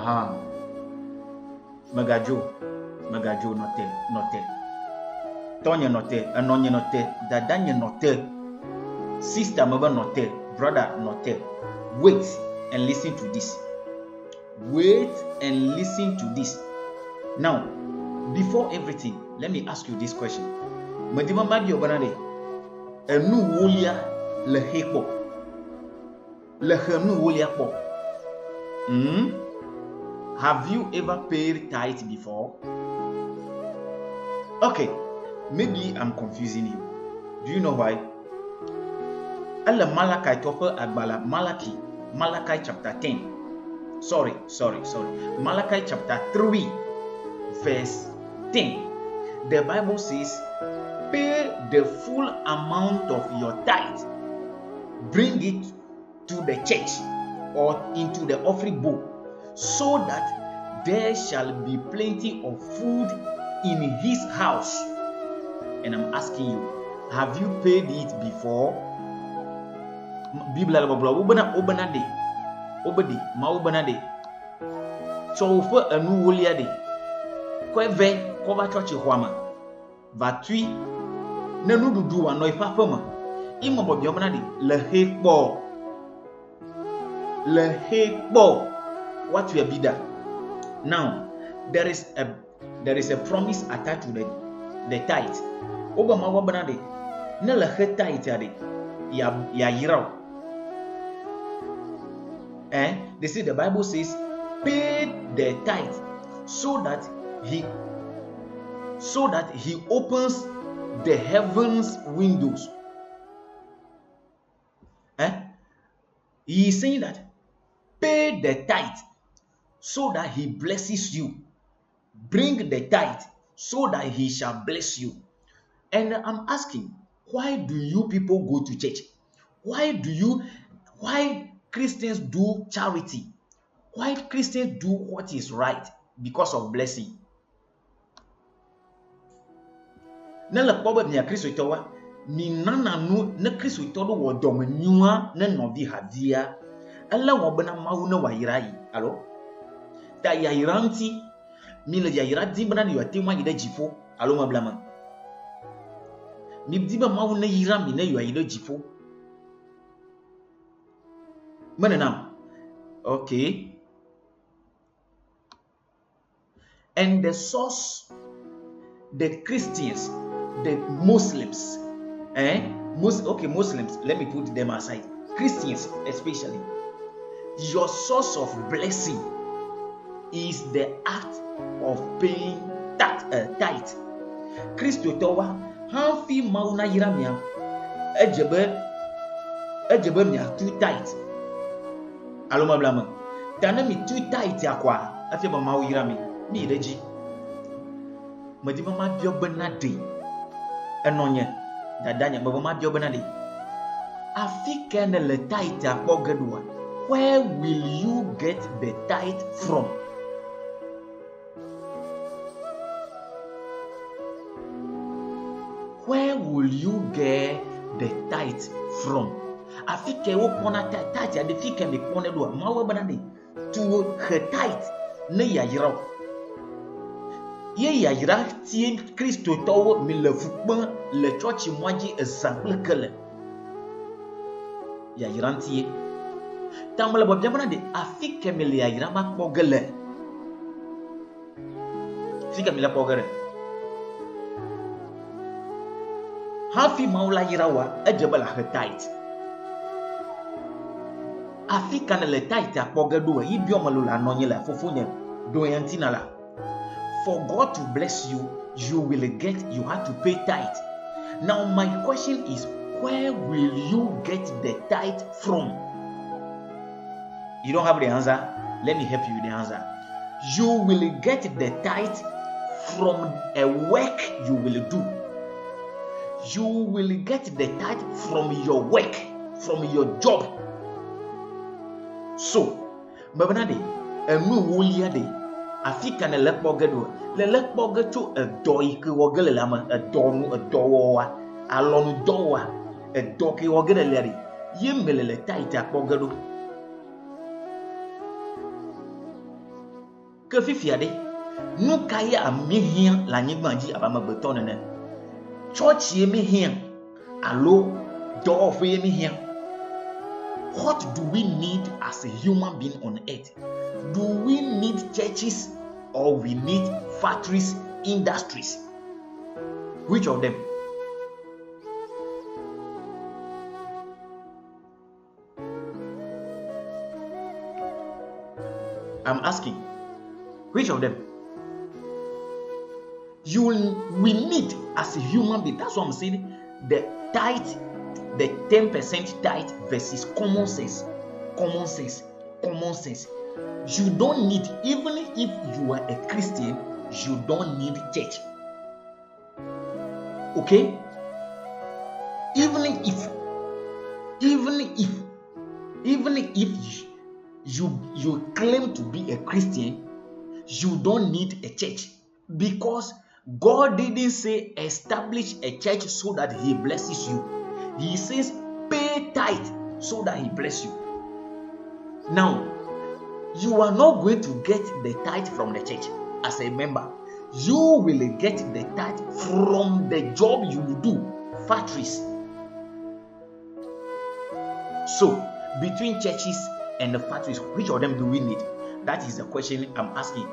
Aha. Magajo noté. Tonye noté, anonye noté, dadanye noté, sister maba noté, brother noté. Wait and listen to this. Wait and listen to this. Now, before everything, let me ask you this question. Madima madi obanade, enu wolia le hekpo. Le henu wolia po. Have you ever paid tithe before? Okay, maybe I'm confusing you. Do you know why? Allah Malachi tofa agbala Malachi chapter 10. Sorry. Malachi chapter 3 verse 10. The Bible says, pay the full amount of your tithe. Bring it to the church or into the offering bowl, so that there shall be plenty of food in his house. And I'm asking you, have you paid it before? Biblia babla obana de obedi ma obana de so fa anu wolia de ko ve ko ba church hwama va tui na nu dudu wa no ifa fama imo bo bi obana de le hekbo what we be that. Now there is a promise attached to the tithe. Obama wabana de na le tithe ade ya yiraw. They say the Bible says, pay the tithe so that he opens the heavens windows. He is saying that pay the tithe so that he blesses you. Bring the tithe so that he shall bless you. And I'm asking, why do you people go to church? Why Christians do charity? Why Christians do what is right? Because of blessing. Na la poba nya Kristo itowa ni nana nu na Kristo itodo wo dom nyua na novi havia ala wo bana mawu na wayirai alo ta yayiranti mi le yayirati bana ni wati ma gida jifo alo mablama mi diba mawu na yira mi na yayida jifo manana. Okay. And the source, the Christians, the Muslims, Muslims, let me put them aside. Christians especially, your source of blessing is the act of paying tithe. Christo towa hanfi mauna yiramia ejebe mia tu tithe. Aloma blama. Tana mi tu tithe akwa afi ba mawu yirami mi deji. Madi mama bio benade enonye dadanya baba ma bio benade. Afi ken le tithe akpogedwa. Where will you get the tithe from? Where will you get the tithe from? Afike wo pona tithe ade fike me pona do ma wo banade to her tithe ne ya yira. Ye ya yira tie Kristo towo mi le fukpan le church moji example kele. Ya yira tie. Tamala bo banade afike me le ya yira ma pogele. Fike me la pogere. Hafi maula yirawa ejebala her tithe. Afika na le tithe akpogedo ibi omalula anonye la fofonye doyantina la. For God to bless you, you have to pay tithe. Now my question is, where will you get the tithe from? You don't have the answer? Let me help you with the answer. You will get the tithe from a work you will do. You will get the tithe from your work, from your job. So, babanade, enu wulia de, afika na lekbogedo, le lekbogeto a doi ki wogele lama, a donu, a dowa, alonu dowa, a doki wogele leri, yemele le taita bogedo. que fifiade nous kaya amihien la nyigmanji abama betonene church yemihien allo door for yemihien. What do we need as a human being on earth? Do we need churches or we need factories, industries? Which of them? I'm asking, which of them? We need as a human being. That's what I'm saying. The tithe, the 10% tithe versus common sense. Common sense. Common sense. You don't need, even if you are a Christian, you don't need church. Okay? Even if you claim to be a Christian, you don't need a church, because God didn't say establish a church so that He blesses you. He says pay tithe so that He bless you. Now, you are not going to get the tithe from the church as a member. You will get the tithe from the job you do, factories. So, between churches and the factories, which of them do we need? That is the question I'm asking.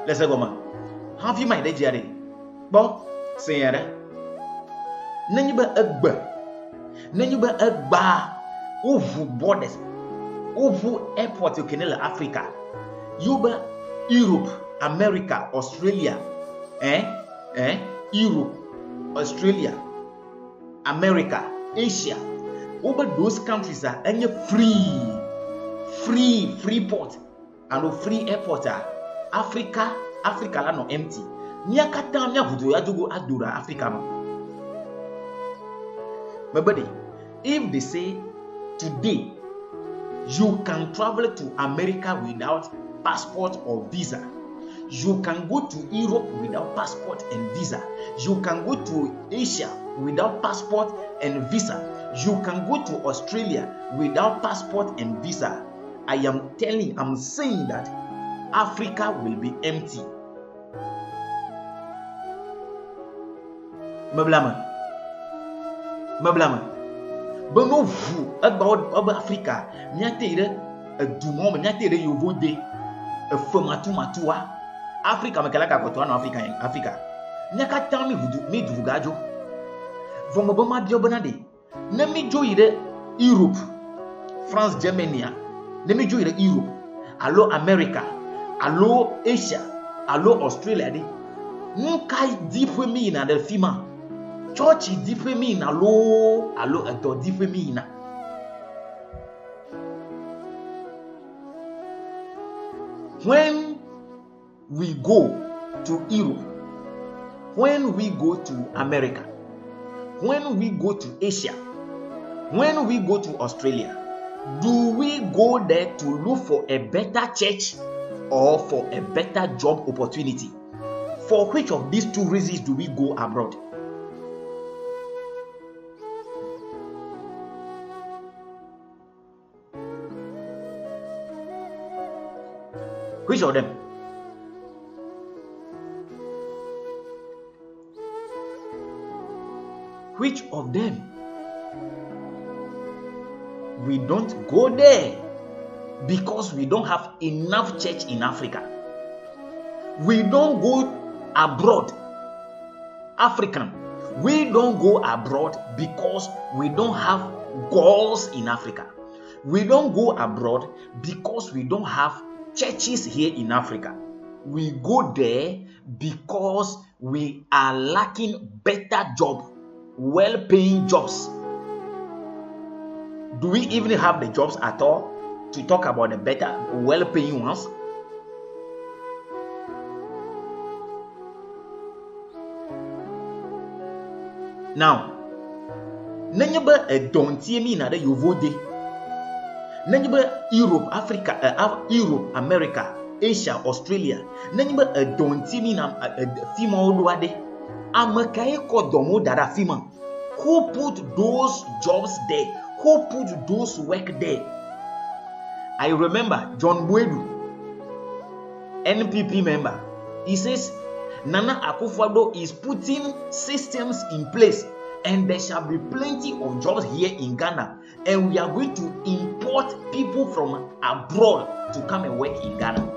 Let's go, man. Have you my day, Jerry? Bon, say, Nanyuba Egba, Uvu borders, Uvu airport, you can Africa, Yuba, Europe, America, Australia, Europe, Australia, America, Asia. Over those countries are any free port and free airport. Africa la no empty. Nyakata nya vudo ya jogo adura Africa no. My buddy, if they say today you can travel to America without passport or visa, you can go to Europe without passport and visa, you can go to Asia without passport and visa, you can go to Australia without passport and visa, I'm saying that Africa will be empty. Mablama. Bano vu about Africa. Nyatere a dumom, nyatere you vote a formatua. Africa makalaka kotoa na Africa. Nyaka tami vudu me dugajo. Vomobama biobonade. Nemi joire Europe, France, Germany. Nemi joire Europe. Allo America. Allo Asia. Allo Australia. Nkai dipe mi na de fima. Church dipe mi na allo eto dipe mi na. When we go to Europe, when we go to America, when we go to Asia, when we go to Australia, do we go there to look for a better church or for a better job opportunity? For which of these two reasons do we go abroad? Which of them? Which of them? We don't go there because we don't have enough church in Africa. We don't go abroad. African. We don't go abroad because we don't have goals in Africa. We don't go abroad because we don't have churches here in Africa. We go there because we are lacking better job, well-paying jobs. Do we even have the jobs at all to talk about the better, well-paying ones? Now, nanyaba a don'tie me na you vote. Nanyaba Europe, Africa, Europe, America, Asia, Australia. Nanyaba a don'tie me na fima oduade. Amakaye ko domo dara fima. Who put those jobs there? Who put those work there? I remember John Buedu. NPP member. He says Nana Akufo-Addo is putting systems in place, and there shall be plenty of jobs here in Ghana, and we are going to import people from abroad to come and work in Ghana.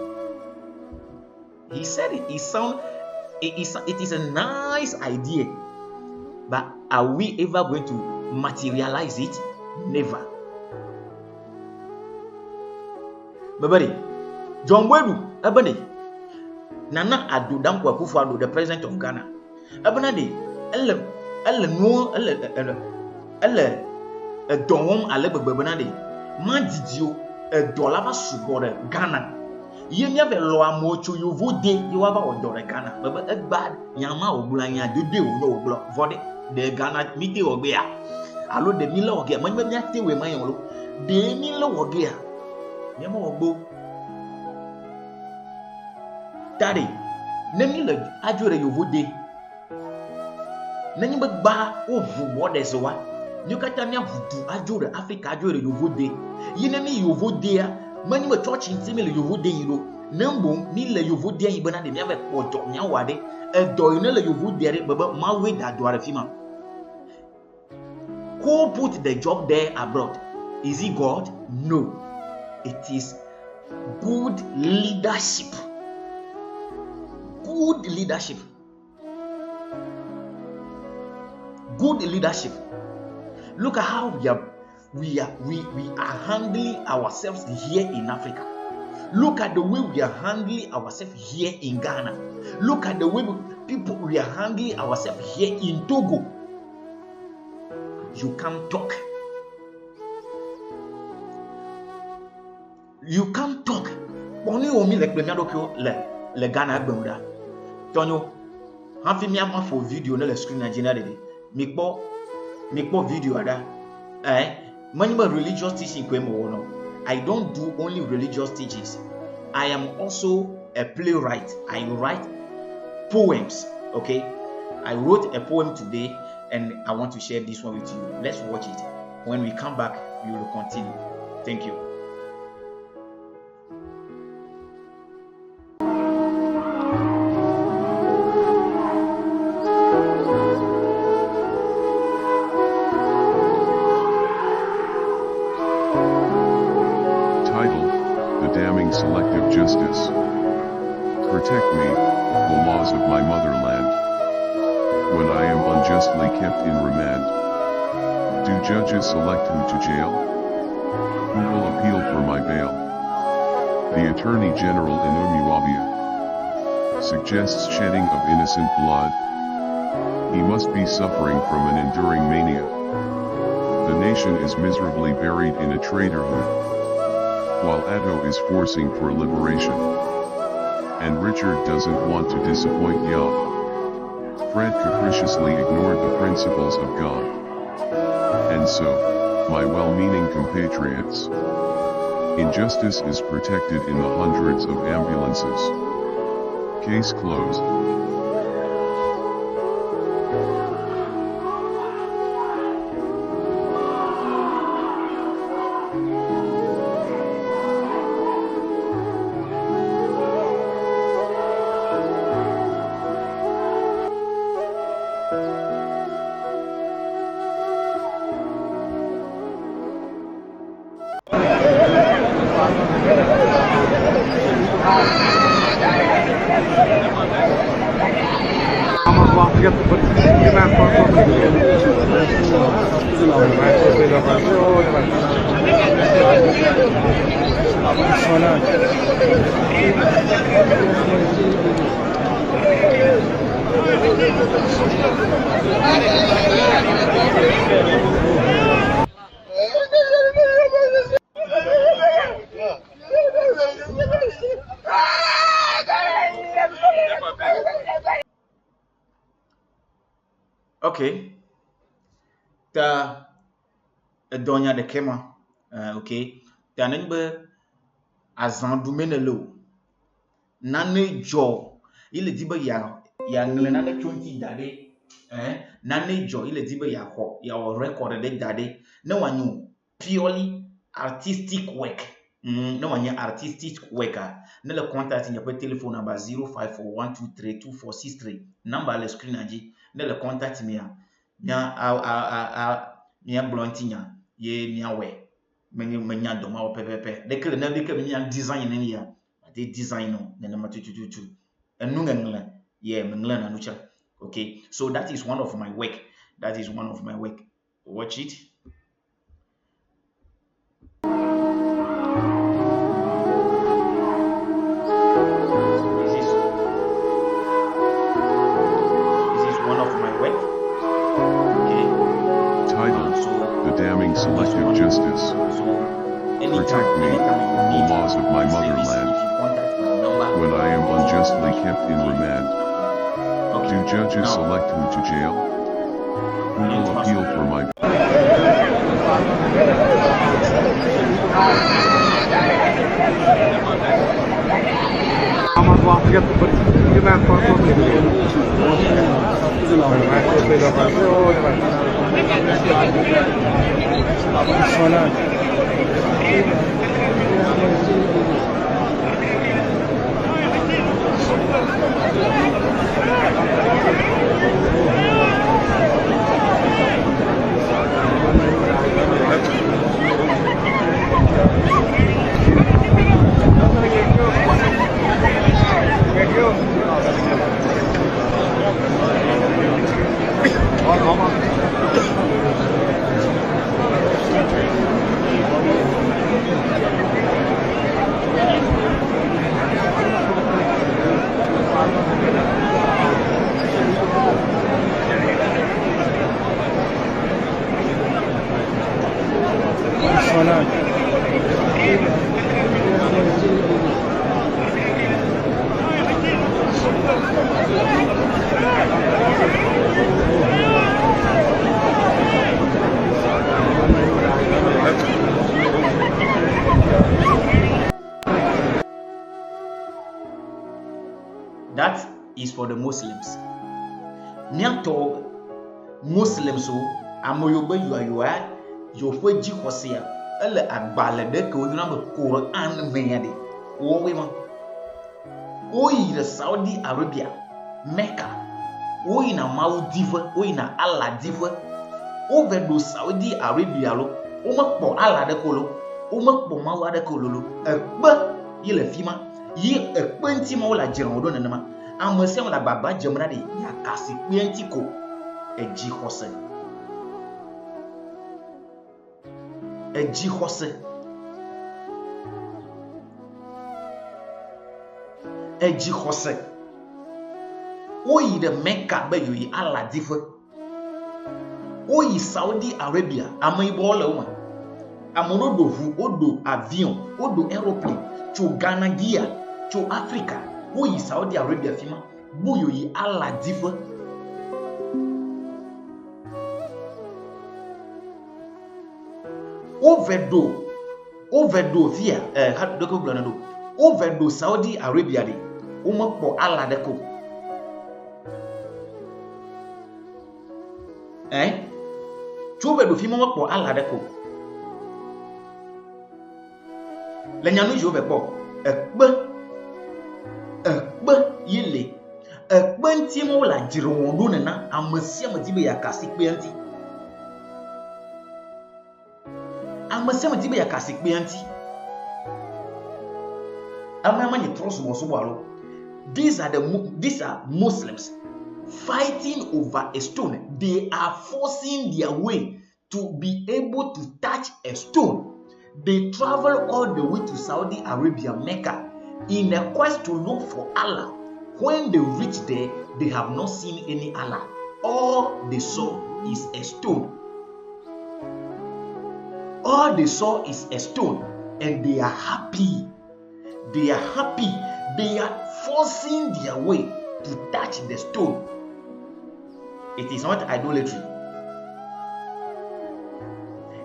He said it. It is a nice idea, but are we ever going to materialize it? Never. Babadi, John Wedu, Abani, Nana Addo Dankwa Akufo-Addo, the president of Ghana. Abanade, Donwom Alebabbanade, Mandidio, Dolaba Subore, Ghana. You never loa mocho, you would day, you have our daughter Ghana, but a bad Yama or Blanya, do no block for the Ghana meeting or bear. I load the Miller or get my thing with my own. The Miller or gear. Yama or bo. Daddy, Nemila, I do you would day. Nani but ba over what is what? You can't tell me I do the Africa, I do you would day. You know me, you would there. Many were church in similar you would day, you know. Numbo, Mila, you would there, but I never put on your wade. A doinella you would there, but my way that do a female. Who put the job there abroad? Is it God? No. It is good leadership. Good leadership. Good leadership. Look at how we are handling ourselves here in Africa. Look at the way we are handling ourselves here in Ghana. Look at the way we are handling ourselves here in Togo. You can't talk. You can't talk. Only omi like le Ghana gbonda. Tonyo, hafi mi ama for video na le screen na jina de. Mikpo video ada. Many religious teaching kwemo no. I don't do only religious teachings. I am also a playwright. I write poems. Okay, I wrote a poem today, and I want to share this one with you. Let's watch it. When we come back, we will continue. Thank you. Selective justice. Protect me, the laws of my motherland. When I am unjustly kept in remand, do judges select who to jail? Who will appeal for my bail? The Attorney General in Umuabia suggests shedding of innocent blood. He must be suffering from an enduring mania. The nation is miserably buried in a traitorhood, while Addo is forcing for liberation. And Richard doesn't want to disappoint Yah. Fred capriciously ignored the principles of God. And so, my well-meaning compatriots, injustice is protected in the hundreds of ambulances. Case closed. Okay. Ta donya de kema. Okay. Ta nenbe azandu menelo. Nane jo. Il dit ba ya ngle nane chonti dade. Nane jo il dit ba ya ho ya record de dade. No one purely artistic work. na wanya artistic worker na le contact nya pe telephone number 0541232463 number le screen aji na le contact me a nya blontinya ye nya we menya doma o pepepe de kele na de ke nya design ne ya de design no na matututu enu ngengla ye mengla na nucha. Okay, so that is one of my work. Watch it. Selective justice. Protect me, O laws of my motherland. When I am unjustly kept in remand, do judges select who to jail? Who will appeal for my... That is for the Muslims. Nyanto Muslims who amoyoba yuaya yofwe ji hosia ele agbale de ke oduna be Quran menyade wo we ma oyi Saudi Arabia Mecca oyi na Maldives oyi na Allah diva over do Saudi Arabia lo o makpo Allah de kolo o makpo mawa de kolo egbe yele fima yi ekpenti ma wala jira wodo nanama amase wala baba jamra de ya kasi kpenti ko eji hose oyi de Mecca be yi Allah difa oyi Saudi Arabia amaibo la uma amono do vu odo avion odo aeroplane to Ghana Gia to Africa oyi Saudi Arabia fima buyo yi Allah difa overdo via doko glanado overdo Saudi Arabia de umakpo Allah deko overdo fima makpo Allah deko lenyanu jo bepo ekpe yele ekpe nti mo la jiro wondo na amasia matibe yakasi kpe nti amasia matibe yakasi kpe nti amama ni trust mo so balo. These are Muslims fighting over a stone. They are forcing their way to be able to touch a stone. They travel all the way to Saudi Arabia, Mecca, in a quest to look for Allah. When they reach there, they have not seen any Allah. All they saw is a stone. And they are happy. They are forcing their way to touch the stone. It is not idolatry.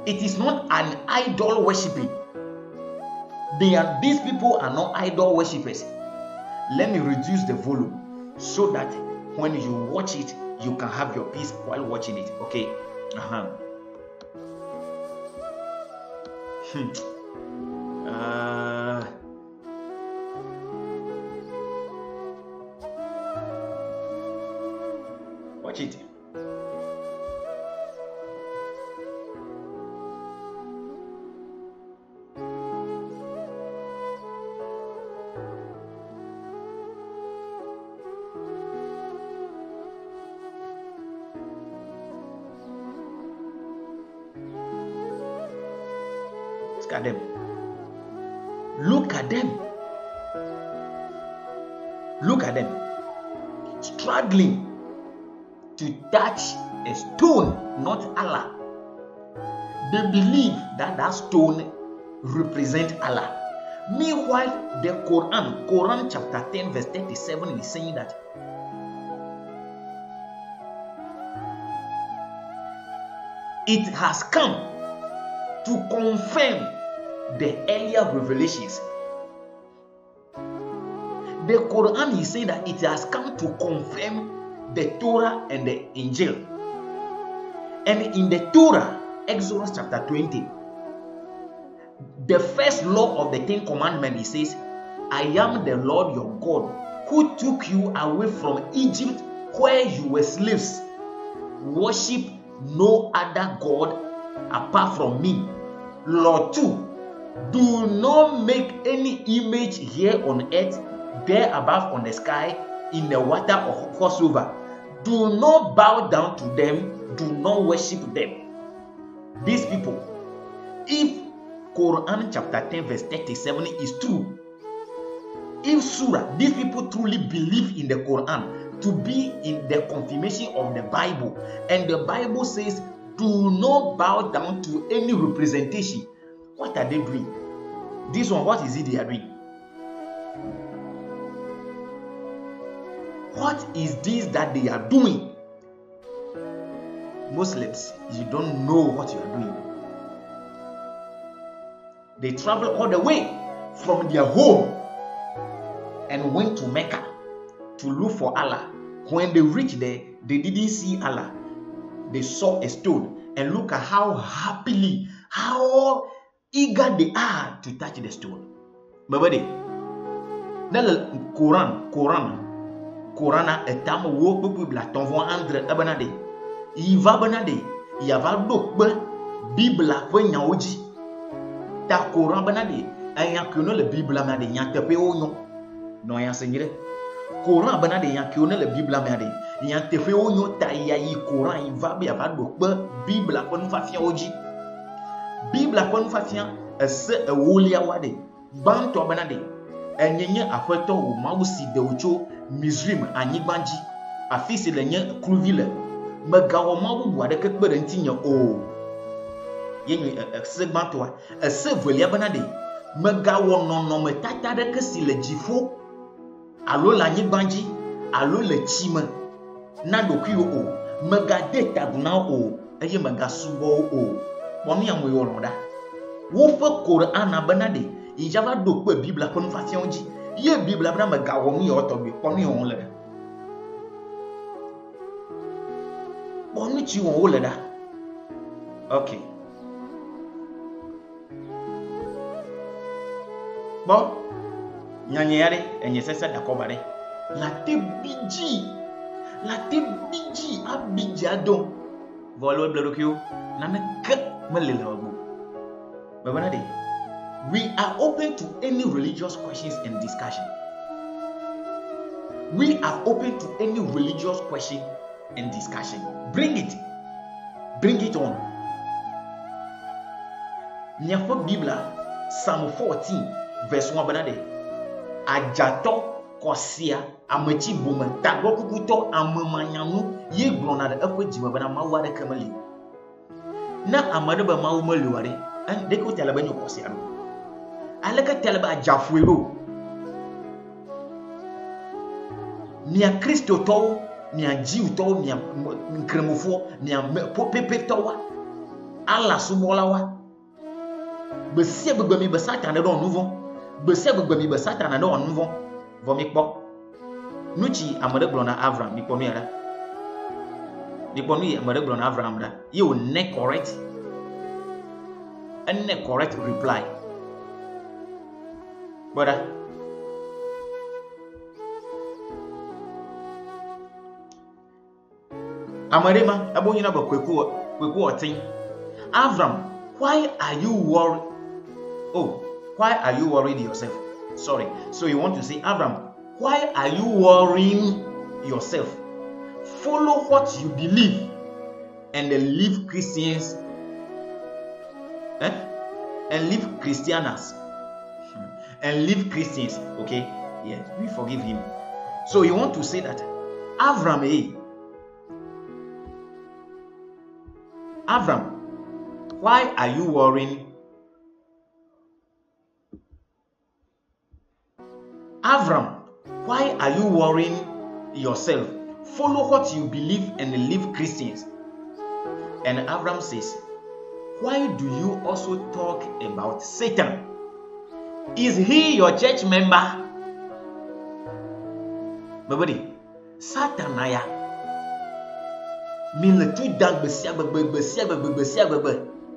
It is not an idol worshiping. These people are not idol worshippers. Let me reduce the volume so that when you watch it, you can have your peace while watching it. Okay. Watch it. Look at them. Look at them. Look at them. Struggling to touch a stone, not Allah. They believe that that stone represents Allah. Meanwhile, the Quran chapter 10 verse 37 is saying that it has come to confirm the earlier revelations. The Quran is saying that it has come to confirm the Torah and the Injil. And in the Torah, Exodus chapter 20, the first law of the 10 Commandments, it says, I am the Lord your God who took you away from Egypt where you were slaves. Worship no other God apart from me. Law 2, do not make any image here on earth, there above on the sky, in the water or crossover. Do not bow down to them. Do not worship them. These people, if Quran chapter 10 verse 37 is true, if Surah, these people truly believe in the Quran to be in the confirmation of the Bible, and the Bible says do not bow down to any representation, what are they doing? This one, what is it they are doing? What is this that they are doing? Muslims, you don't know what you are doing. They travel all the way from their home and went to Mecca to look for Allah. When they reached there, they didn't see Allah. They saw a stone, and look at how happily, how eager they are to touch the stone. Babade, Quran etam wo bubu bla tonvon andre abanade. Iva banade, yava dokbe Bible ko nyaoji. Ta Quran banade, ayan kono le Bible banade nya tepe onyo. No ya senyire. Quran banade yan kono le Bible banade yan tepe onyo ta yayi Quran iva be yava dokbe Bible ko nfa fia oji. Bible ko nfa fia ese ewolia wade. Banto banade. Enyenye afeto wo mawusi de ocho Misrim anyigbanji afisi le nye kruvile megawo mawu buade kekpere ntinya o yenyu segbanto ese velia banade megawo nonome tata de kesi le jifo alo la anyigbanji alo le chime na dokuyo o megade taguna o eye megasubo o poni amu yolonda wo fe Quran banade ijava dokpe Bible ko nfa fionji ye Bible abna megawo mi otobi poni on le poni chi on le da. Okay, bon nyanye yare enye sesa da kobare la te biji abiji adon volo blokio na me ke melela obo babana de. We are open to any religious questions and discussion. We are open to any religious question and discussion. Bring it. Bring it on. Nyafo Bibla, Psalm 14, verse 1 banade. Ajato kosia amechi boma tagbo kukuto amemanyanu ye glonade ekwe jima bana mawade kamali. Na amade ba mawu maliware an deko tala banyo kosia no. Alaka teleba jafuelo nia Kristo to nia jiu to nia nkremofo nia pepe to ala sumolawa be se gbemi be satan do nouveau be se gbemi be satan do nouveau vomikpo nuchi amade glona Abraham mi ponu yara mi ponu yi amade glona Abraham da you ne correct and ne correct reply. Brother. Amarema, abonyina ba kweku otin. Avram, why are you worried? Oh, why are you worried yourself? Sorry. So you want to say, Avram, why are you worrying yourself? Follow what you believe and then leave Christians and leave Christianas and leave Christians. Okay, yes, we forgive him. So you want to say that Avram, Avram, why are you worrying? Avram, why are you worrying yourself? Follow what you believe and leave Christians. And Avram says, why do you also talk about Satan? Is he your church member? Babadi, Satanaya. Milatu dag besia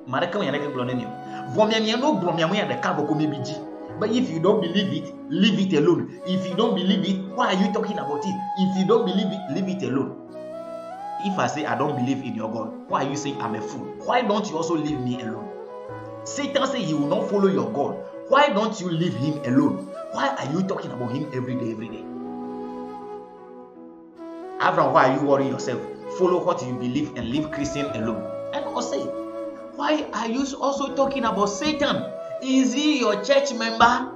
Maraka yana ke blonenio. Vomiamia no bromiamia de kabo ko mebiji. But if you don't believe it, leave it alone. If you don't believe it, why are you talking about it? If you don't believe it, leave it alone. If I say I don't believe in your God, why are you saying I'm a fool? Why don't you also leave me alone? Satan says he will not follow your God. Why don't you leave him alone? Why are you talking about him every day? Abraham, why are you worrying yourself? Follow what you believe and leave Christian alone. And I'll say, why are you also talking about Satan? Is he your church member?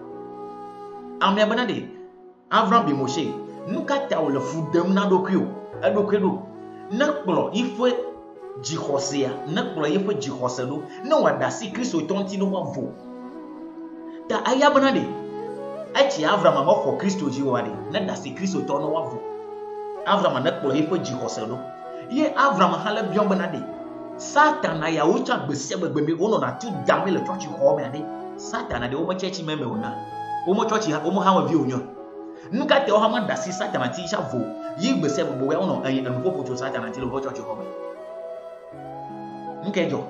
Abraham bi Moshe. Nukata ole fudem na dokyo. Adokyo. Nakplo ifwe jihosea. Nakplo ifwe jihoselo. No wadasi Kristo tonti no wavo. Ta ayabana Achi Abraham amoko Kristo jiwade. Na dasi Kristo tono wavo. Abraham nakplo ifwe jihoselo. Ye Abraham hala biomba de. Satan na ya ucha gbesiebe gbemi ono na tu dame le church home ade. Satan na de omo church member ona. Omo church ha omo ha wa vi onyo. Nkate o ha ma dasi Satan na ti sha vo. Yi gbesiebe bo we ono ayi enufo cho Satan na ti lo church home. Nkejo.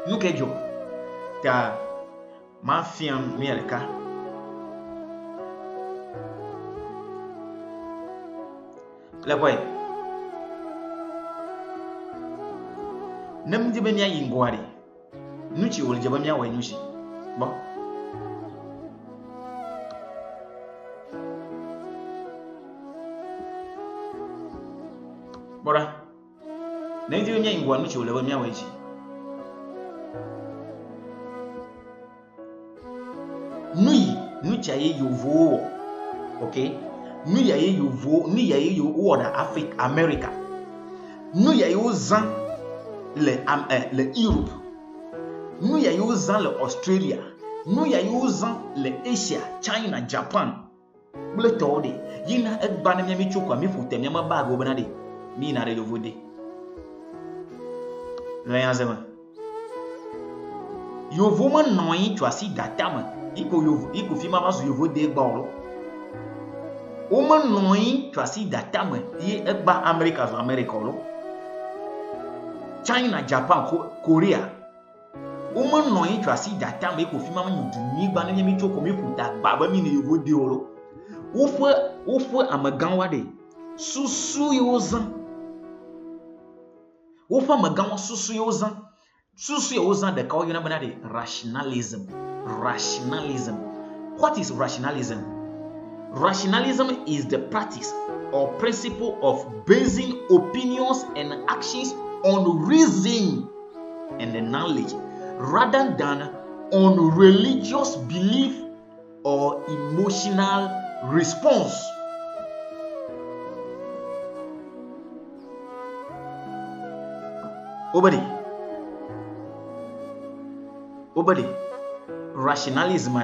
Nkejo. Ta ma fiam mieleka. La boy. Namdi benya yingwari. Nuchi wol jabamya wa nushi. Bon. Bora. Namdi benya yingwa nuchi wol jabamya wa ichi. Nuchi aye yovo. Okay? Nu ya ye yovo, nu ya ye yo woda Africa, America. Nu ya yo zan le Europe. Nu ya yo zan le Australia. Nu ya yo zan le Asia, China, Japan. Bule tode, yina egba na mi chukwa mi futem ya mabago bana de. Mi na re yovo de. Rien zema. Yovo man noyi twasi datama. Iko fima basu yovo de gba. Woman noyi twasi datama ye egba America zo America lo. China, Japan, Korea. Woman noyi twasi datama iko fima ma nyudumi gba na mi choko mi puta gba ba mi ne yovo de olo. Wofo amaganwa de. Susu yozan. Wofo amaganwa susu yozan. Susu yozan de kawo yona bana de rationalism. Rationalism. What is rationalism? Rationalism is the practice or principle of basing opinions and actions on reason and the knowledge rather than on religious belief or emotional response. Obadi. Rationalism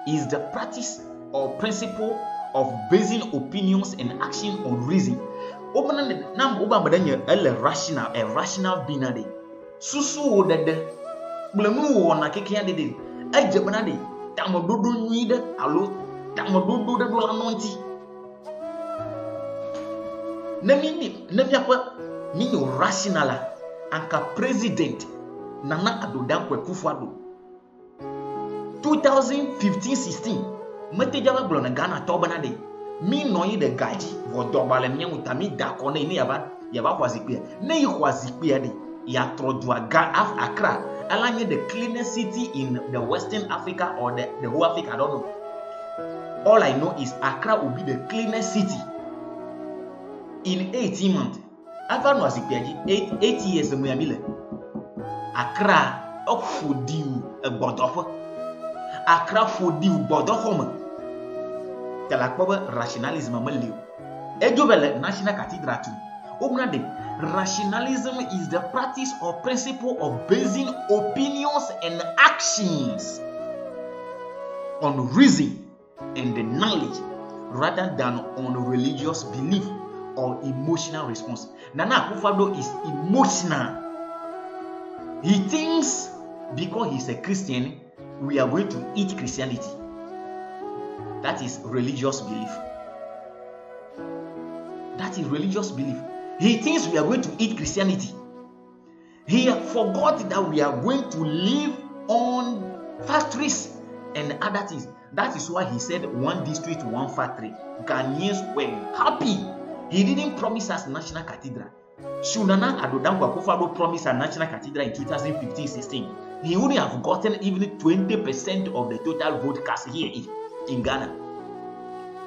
is the practice or principle of basing opinions and action on reason. Obana nam oba badanya a rational binade. Susu wo dede. Blemu wo na keke dede. Aje banade. Tamododo nyide alo tamododo de do lanonti. Nami apa minyo rational. anka president Nana Addo Dankwa Akufo-Addo 2015-16 metejawa blona Ghana tobana de mi noyi de gaji vo dobale miamuta mi dakone ni yaba kwazikpe ne yikwazikpe de ya trodua ga af Accra alanye the cleanest city in the Western Africa or the whole Africa, I don't know. All I know is Accra will be the cleanest city in 18 months. After no azikpe 8 years muyamile Accra okfodiu gbodofo Accra fodiu gbodofo mo telakpobe rationalism ameliu ejobele National Cathedral too. Rationalism is the practice or principle of basing opinions and actions on reason and the knowledge rather than on religious belief or emotional response. Nana Akufo-Addo is emotional. He thinks because he's a Christian, we are going to eat Christianity. That is religious belief. That is religious belief. He thinks we are going to eat Christianity. He forgot that we are going to live on factories and other things. That is why he said 1 district, 1 factory. Ghanaians were happy. He didn't promise us National Cathedral. Should Nana Addo Dankwa Akufo-Addo promise a National Cathedral in 2015-16, he wouldn't have gotten even 20% of the total vote cast here in Ghana.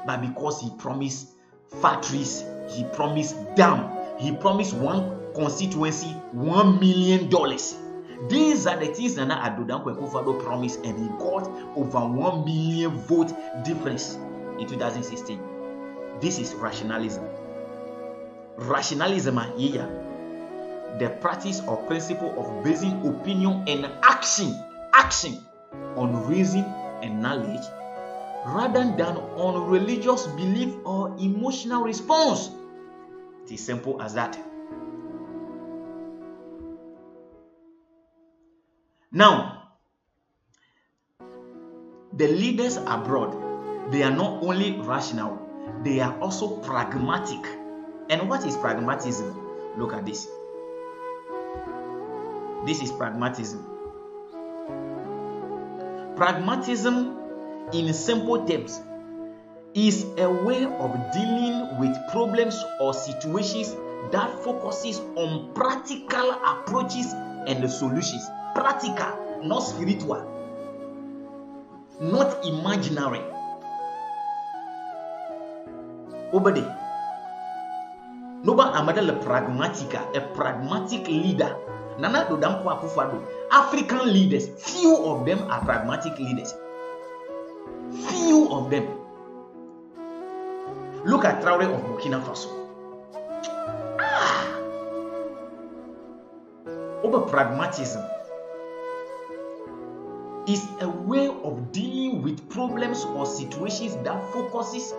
But because he promised factories, he promised dam, he promised one constituency $1 million. These are the things Nana Addo Dankwa Akufo-Addo promised, and he got over 1 million vote difference in 2016. This is rationalism. Rationalism, the practice or principle of basing opinion and action on reason and knowledge rather than on religious belief or emotional response. It is simple as that. Now, the leaders abroad, they are not only rational, they are also pragmatic. And what is pragmatism? Look at this. This is pragmatism. Pragmatism, in simple terms, is a way of dealing with problems or situations that focuses on practical approaches and solutions. Practical, not spiritual, not imaginary. Obede. Noba Amada le pragmatica, a pragmatic leader. Nana Addo Dankwa Akufo-Addo. African leaders, few of them are pragmatic leaders. Few of them. Look at Traore of Burkina Faso. Over pragmatism is a way of dealing with problems or situations that focuses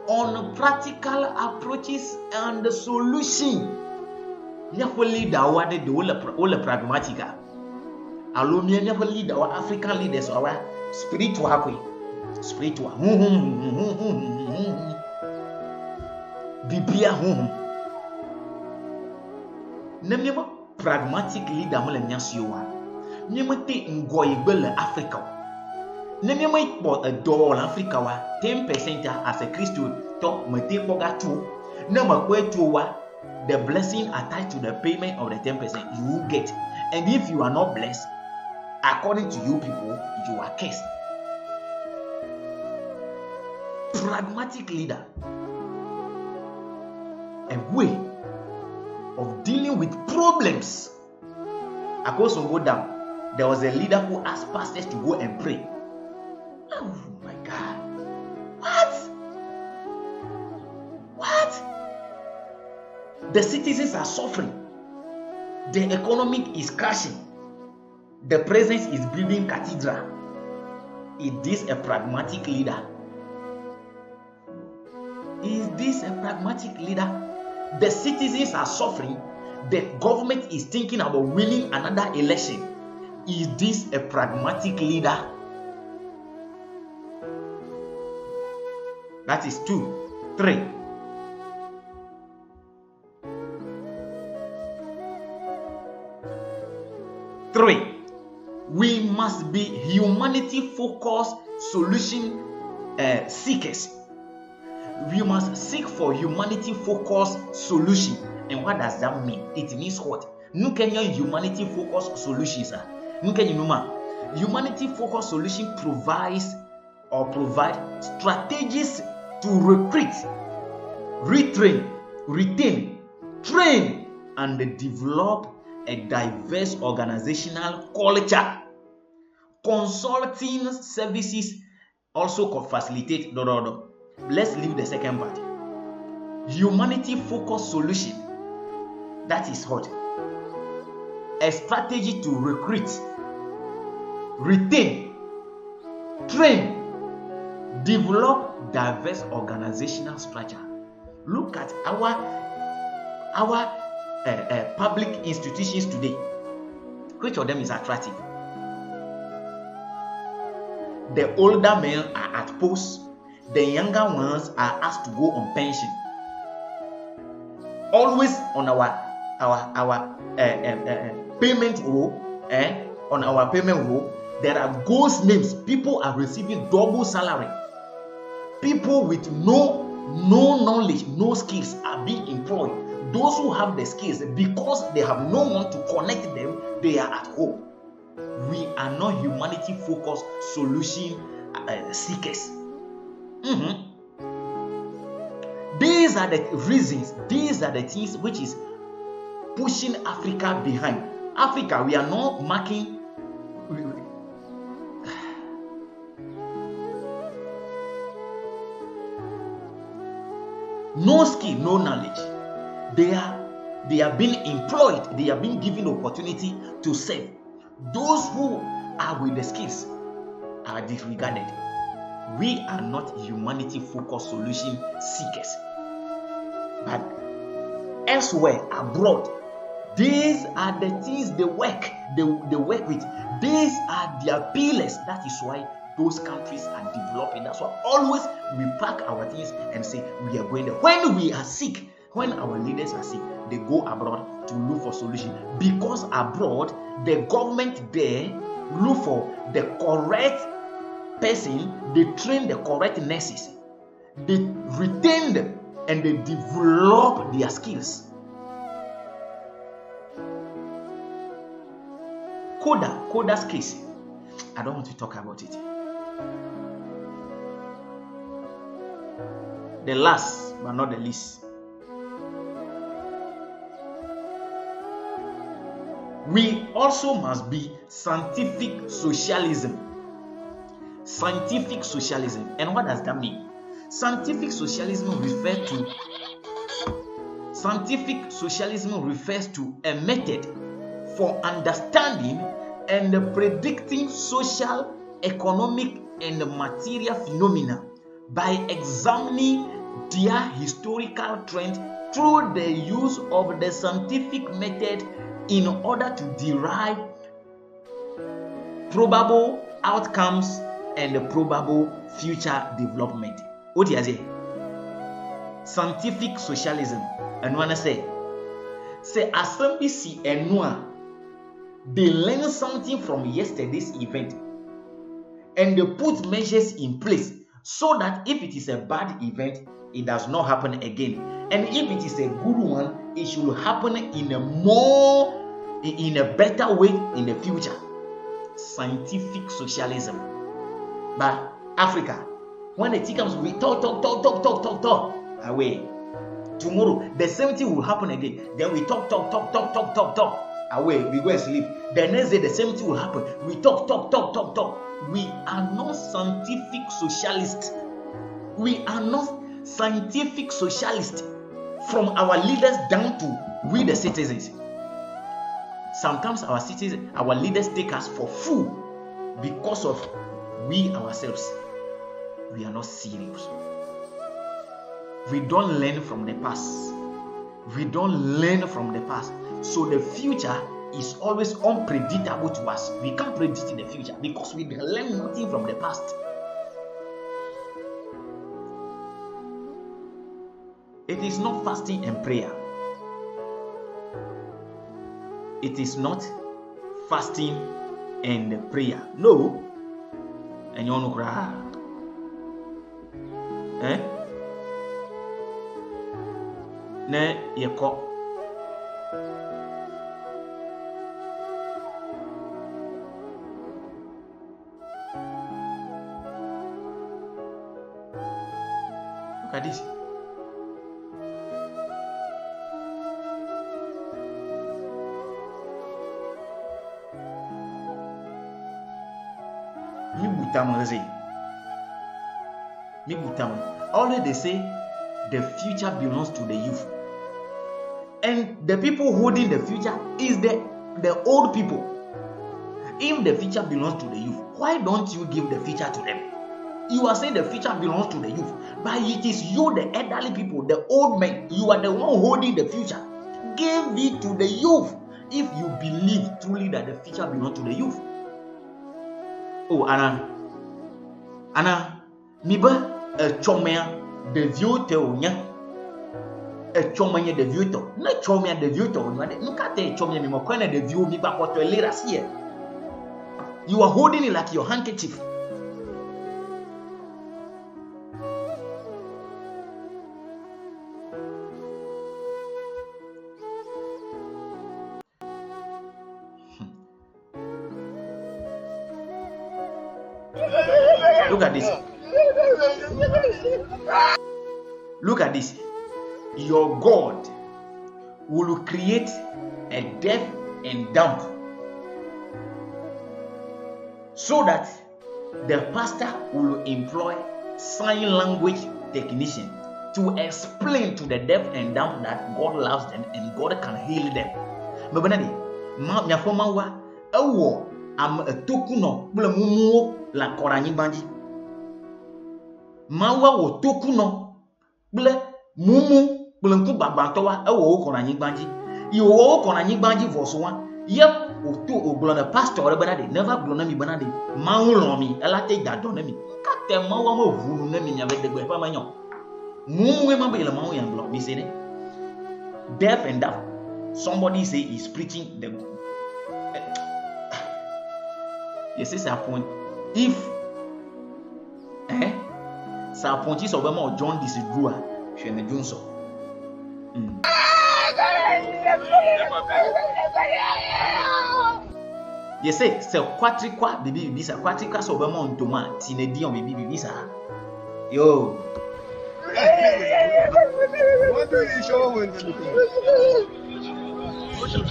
on practical approaches and the solution. Nyafo leader awade de ole pragmatica. Alomia nyafo leader wa African leaders wa spiritual kwe. Spiritual. Biblia Nemnyama pragmatic leader mo le nyasiwa. Nyama te ngoye gbele Africa. Nemnyama ikpo $1 Africa wa 10% as a Christian to mete poga tu. Nama kwe tu wa the blessing attached to the payment of the 10% you will get. And if you are not blessed, according to you people, you are cursed. Pragmatic leader. A way of dealing with problems. Across go down, there was a leader who asked pastors to go and pray. Oh my God. What? The citizens are suffering. The economy is crashing. The president is building cathedral. Is this a pragmatic leader? Is this a pragmatic leader? The citizens are suffering. The government is thinking about winning another election. Is this a pragmatic leader? That is 2. 3. humanity-focused solution seekers. We must seek for humanity-focused solution. And what does that mean? It means what? Nukenya humanity-focused solutions. Humanity-focused solution provide strategies to recruit, retrain, retain, train, and develop a diverse organizational culture. Consulting services also could facilitate. Let's leave the second part. Humanity-focused solution. That is what? A strategy to recruit, retain, train, develop diverse organizational structure. Look at our public institutions today. Which of them is attractive? The older men are at post. The younger ones are asked to go on pension. Always on our payment roll, on our payment roll, there are ghost names. People are receiving double salary. People with no knowledge, no skills are being employed. Those who have the skills, because they have no one to connect them, they are at home. We are not humanity-focused solution seekers. These are the reasons, these are the things which is pushing Africa behind. Africa, we are not marking. No skill, no knowledge. They are being employed. They are being given opportunity to serve. Those who are with the skills are disregarded. We are not humanity-focused solution seekers. But elsewhere, abroad, these are the things they work with. These are their pillars. That is why those countries are developing. That's why always we pack our things and say we are going there. When we are sick, when our leaders are sick, they go abroad to look for solution. Because abroad, the government there look for the correct person, they train the correct nurses, they retain them, and they develop their skills. Koda's case, I don't want to talk about it. The last but not the least, we also must be scientific socialism. Scientific socialism. And what does that mean? Scientific socialism refers to a method for understanding and predicting social, economic, and material phenomena by examining their historical trend through the use of the scientific method in order to derive probable outcomes and probable future development. What do you say? Scientific socialism. And when I say assembly see enua, they learn something from yesterday's event and they put measures in place so that if it is a bad event, it does not happen again. And if it is a good one, it should happen in a better way in the future. Scientific socialism. But Africa, when the tea comes, we talk away. Tomorrow, the same thing will happen again. Then we talk away. We go and sleep. The next day, the same thing will happen. We talk. We are not scientific socialists. We are not scientific socialists. From our leaders down to we the citizens. Sometimes our leaders take us for fool because of we ourselves. We are not serious. We don't learn from the past. So the future is always unpredictable to us. We can't predict the future because we learn nothing from the past. It is not fasting and prayer. It is not fasting and prayer. No, enye onu kra ne yeko look at this. Always they say the future belongs to the youth, and the people holding the future is the old people. If the future belongs to the youth, why don't you give the future to them? You are saying the future belongs to the youth, but it is you, the elderly people, the old men. You are the one holding the future. Give it to the youth if you believe truly that the future belongs to the youth. Oh, Anna, miba a chomea de vieux teonia. A chomea de vieux to. No chomea de vieux to. Look at the chomea mimokwana de vieux miba what to later here. You are holding it like your handkerchief. Look at this. Look at this. Your God will create a deaf and dumb so that the pastor will employ sign language technician to explain to the deaf and dumb that God loves them and God can heal them. Mabanadi, ma forma wa awo am tokuno bula mumu la koranyi banji. Mawa wo tokuno bula mumu bula nku bagbantowa awo koranyi banji. Iwo koranyi banji vosowa. Yep, oto oblo na pastor banade never blow na mi banade. Mawu lomi elate gado na mi. Kate mawa mo vunu na mi nyabe degbe pa manyo. Mumu e mabele mawu yan blow mi say deaf and dumb. Somebody say he's preaching the yes, it's a point. If sa ponti so be mo John disidrua hwe ne dwunso yes say kwatrikwa bibi sa kwatrikwa so be mo ntoma ti ne dion bibi sa yo what do you show when the what do you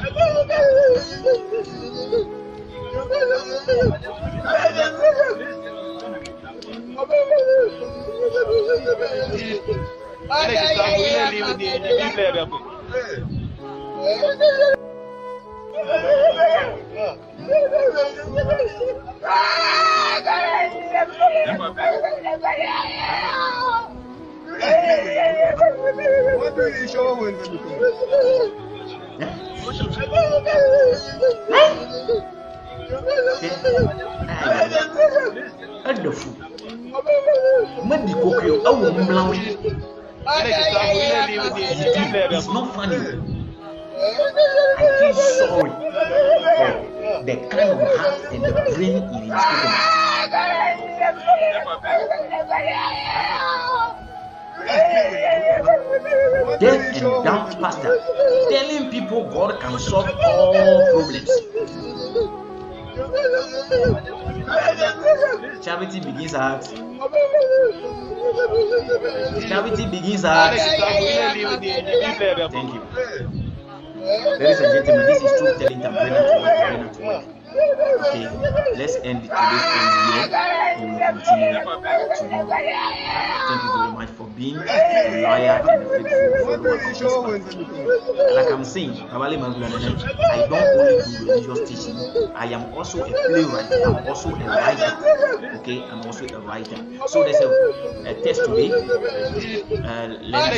show when it's not funny. I feel sorry for the kind of heart and the brain in his people. Deaf and dumb pastor telling people God can solve all problems. Charity begins at Thank you. Ladies and gentlemen, this is Truth Telling Time. Brennan to work. Okay, let's end today's thing here. We will continue tomorrow. Thank you very much for being a lawyer and a faithful follower of this. Like I'm saying, I don't only do religious teaching. I am also a playwright. I'm also a writer. Okay, I'm also a writer. So there's a test today. Let me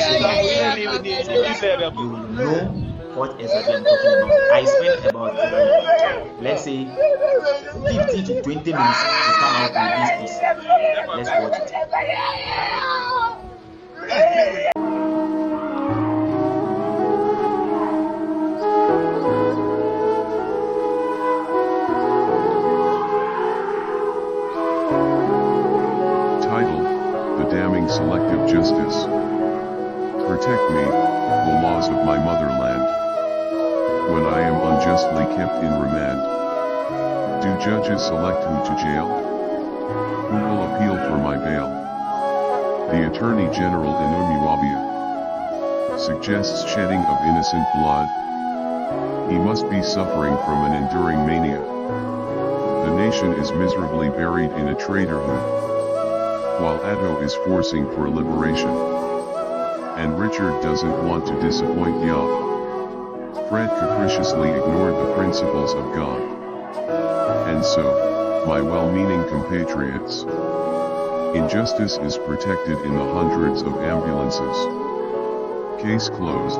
say that you will know what exactly I'm talking about. I spent about let's say 15 to 20 minutes to come out with this piece. Let's watch it. damning selective justice. Protect me, the laws of my motherland. When I am unjustly kept in remand, do judges select who to jail? Who will appeal for my bail? The Attorney General Inumuabia suggests shedding of innocent blood. He must be suffering from an enduring mania. The nation is miserably buried in a traitorhood, while Atto is forcing for liberation. And Richard doesn't want to disappoint Yah. Fred capriciously ignored the principles of God. And so, my well-meaning compatriots, injustice is protected in the hundreds of ambulances. Case closed.